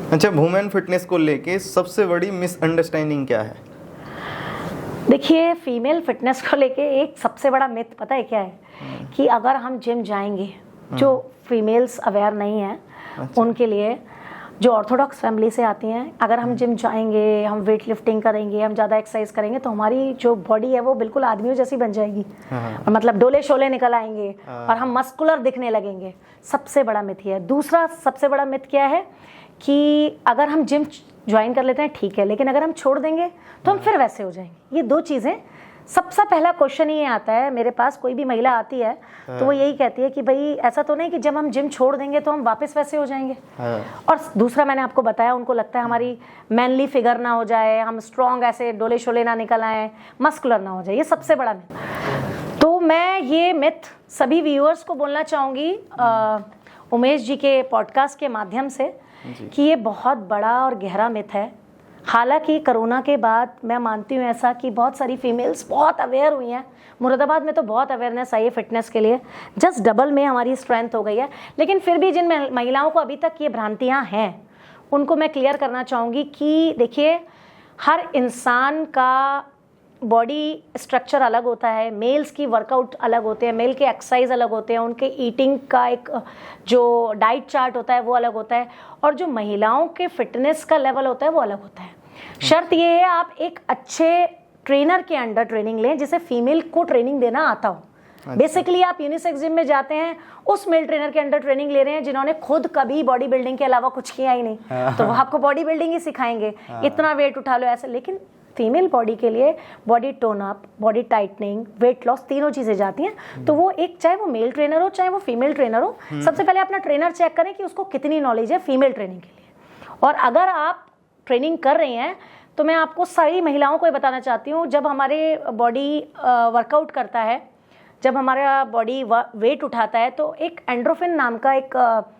अच्छा, women fitness को लेके सबसे बड़ी मिसअंडरस्टैंडिंग क्या है? देखिए, फीमेल फिटनेस को लेके एक सबसे बड़ा मिथ पता है क्या है कि अगर हम जिम जाएंगे, जो फीमेल्स अवेयर नहीं है उनके लिए, जो ऑर्थोडॉक्स फैमिली से आती हैं, अगर हम जिम जाएंगे, हम वेट लिफ्टिंग करेंगे, हम ज़्यादा एक्सरसाइज करेंगे तो हमारी जो बॉडी है वो बिल्कुल आदमियों जैसी बन जाएगी। और मतलब डोले शोले निकल आएंगे और हम मस्कुलर दिखने लगेंगे। सबसे बड़ा मिथ ये है। दूसरा सबसे बड़ा मिथ क्या है कि अगर हम जिम ज्वाइन कर लेते हैं ठीक है, लेकिन अगर हम छोड़ देंगे तो हम फिर वैसे हो जाएंगे। ये दो चीज़ें, सबसे पहला क्वेश्चन ये आता है मेरे पास, कोई भी महिला आती है तो वो यही कहती है कि भाई ऐसा तो नहीं कि जब हम जिम छोड़ देंगे तो हम वापस वैसे हो जाएंगे। और दूसरा मैंने आपको बताया, उनको लगता है हमारी मैनली फिगर ना हो जाए, हम स्ट्रॉन्ग ऐसे डोले शोले ना निकल आए, मस्कुलर ना हो जाए। ये सबसे बड़ा मिथ। तो मैं ये मिथ सभी व्यूअर्स को बोलना चाहूँगी उमेश जी के पॉडकास्ट के माध्यम से कि ये बहुत बड़ा और गहरा मिथ है। हालांकि कोरोना के बाद मैं मानती हूँ ऐसा कि बहुत सारी फीमेल्स बहुत अवेयर हुई हैं। मुरादाबाद में तो बहुत अवेयरनेस आई है फिटनेस के लिए, जस्ट डबल में हमारी स्ट्रेंथ हो गई है। लेकिन फिर भी जिन महिलाओं को अभी तक ये भ्रांतियाँ हैं उनको मैं क्लियर करना चाहूँगी कि देखिए, हर इंसान का बॉडी स्ट्रक्चर अलग होता है, मेल्स की वर्कआउट अलग होते हैं, मेल के एक्सरसाइज अलग होते हैं, उनके ईटिंग का एक जो डाइट चार्ट होता है वो अलग होता है, और जो महिलाओं के फिटनेस का लेवल होता है वो अलग होता है। शर्त ये है आप एक अच्छे ट्रेनर के अंडर ट्रेनिंग लें जिसे फीमेल को ट्रेनिंग देना आता हो। बेसिकली आप यूनिसेक्स जिम में जाते हैं, उस मेल ट्रेनर के अंडर ट्रेनिंग ले रहे हैं जिन्होंने खुद कभी बॉडी बिल्डिंग के अलावा कुछ किया ही नहीं, तो वो आपको बॉडी बिल्डिंग ही सिखाएंगे, इतना वेट उठा लो ऐसे। लेकिन फीमेल बॉडी के लिए body tone up, body tightening, weight loss, तीनों चीज़ें जाती हैं। तो वो एक, चाहे वो मेल ट्रेनर हो चाहे वो फीमेल ट्रेनर हो, सबसे पहले अपना ट्रेनर चेक करें कि उसको कितनी नॉलेज है फीमेल ट्रेनिंग के लिए। और अगर आप ट्रेनिंग कर रही हैं तो मैं आपको सारी महिलाओं को ये बताना चाहती हूँ, जब हमारे बॉडी वर्कआउट करता है, जब हमारा बॉडी वेट उठाता है तो एक एंड्रोफिन नाम का एक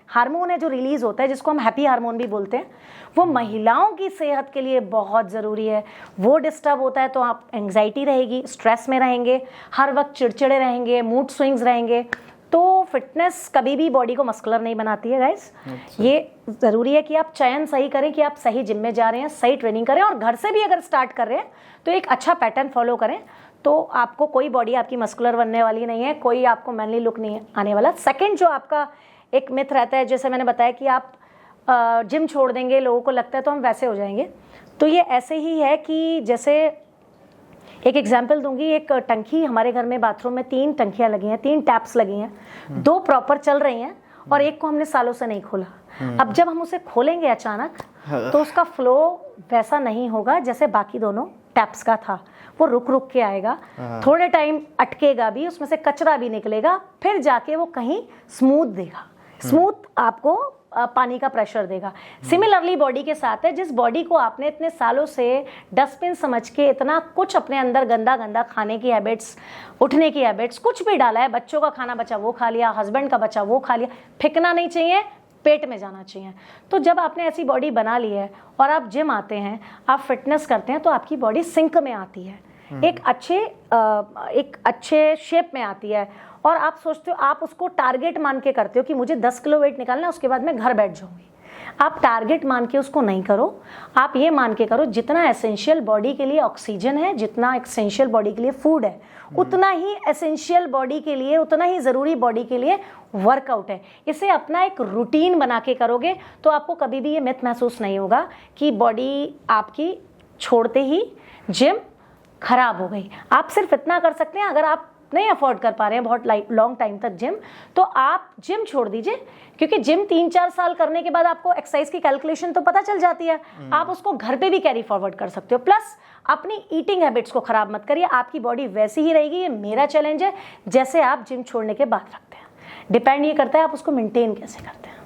हार्मोन है जो रिलीज होता है, जिसको हम हैप्पी हार्मोन भी बोलते हैं। वो महिलाओं की सेहत के लिए बहुत ज़रूरी है। वो डिस्टर्ब होता है तो आप एंग्जाइटी रहेगी, स्ट्रेस में रहेंगे, हर वक्त चिड़चिड़े रहेंगे, मूड स्विंग्स रहेंगे। तो फिटनेस कभी भी बॉडी को मस्कुलर नहीं बनाती है गाइस। ये ज़रूरी है कि आप चयन सही करें कि आप सही जिम में जा रहे हैं, सही ट्रेनिंग करें, और घर से भी अगर स्टार्ट कर रहे हैं तो एक अच्छा पैटर्न फॉलो करें, तो आपको कोई बॉडी आपकी मस्कुलर बनने वाली नहीं है, कोई आपको मैनली लुक नहीं आने वाला। सेकंड जो आपका एक मिथ रहता है, जैसे मैंने बताया कि आप जिम छोड़ देंगे, लोगों को लगता है तो हम वैसे हो जाएंगे, तो ये ऐसे ही है कि जैसे एक एग्जाम्पल दूंगी, एक टंकी हमारे घर में बाथरूम में 3 टंकियाँ लगी हैं, 3 टैप्स लगी हैं, 2 प्रॉपर चल रही हैं और एक को हमने सालों से नहीं खोला। अब जब हम उसे खोलेंगे अचानक तो उसका फ्लो वैसा नहीं होगा जैसे बाकी दोनों टैप्स का था, वो रुक रुक के आएगा, थोड़े टाइम अटकेगा भी, उसमें से कचरा भी निकलेगा, फिर जाके वो कहीं स्मूथ देगा, स्मूथ आपको पानी का प्रेशर देगा। सिमिलरली बॉडी के साथ है, जिस बॉडी को आपने इतने सालों से डस्टबिन समझ के इतना कुछ अपने अंदर गंदा गंदा खाने की हैबिट्स, उठने की हैबिट्स, कुछ भी डाला है, बच्चों का खाना बचा वो खा लिया, हस्बैंड का बचा वो खा लिया, फेंकना नहीं चाहिए, पेट में जाना चाहिए। तो जब आपने ऐसी बॉडी बना ली है और आप जिम आते हैं, आप फिटनेस करते हैं, तो आपकी बॉडी सिंक में आती है, एक अच्छे शेप में आती है, और आप सोचते हो, आप उसको टारगेट मान के करते हो कि मुझे 10 किलो वेट निकालना है, उसके बाद मैं घर बैठ जाऊंगी। आप टारगेट मान के उसको नहीं करो, आप ये मान के करो जितना एसेंशियल बॉडी के लिए ऑक्सीजन है, जितना एसेंशियल बॉडी के लिए फूड है, उतना ही एसेंशियल बॉडी के लिए, उतना ही ज़रूरी बॉडी के लिए वर्कआउट है। इसे अपना एक रूटीन बना के करोगे तो आपको कभी भी ये मिथ महसूस नहीं होगा कि बॉडी आपकी छोड़ते ही जिम खराब हो गई। आप सिर्फ इतना कर सकते हैं, अगर आप नहीं अफोर्ड कर पा रहे हैं बहुत लॉन्ग टाइम तक जिम, तो आप जिम छोड़ दीजिए, क्योंकि जिम 3-4 साल करने के बाद आपको एक्सरसाइज की कैलकुलेशन तो पता चल जाती है, आप उसको घर पे भी कैरी फॉरवर्ड कर सकते हो। प्लस अपनी ईटिंग हैबिट्स को खराब मत करिए, आपकी बॉडी वैसी ही रहेगी, ये मेरा चैलेंज है, जैसे आप जिम छोड़ने के बाद रखते हैं। डिपेंड ये करता है आप उसको मेंटेन कैसे करते हैं।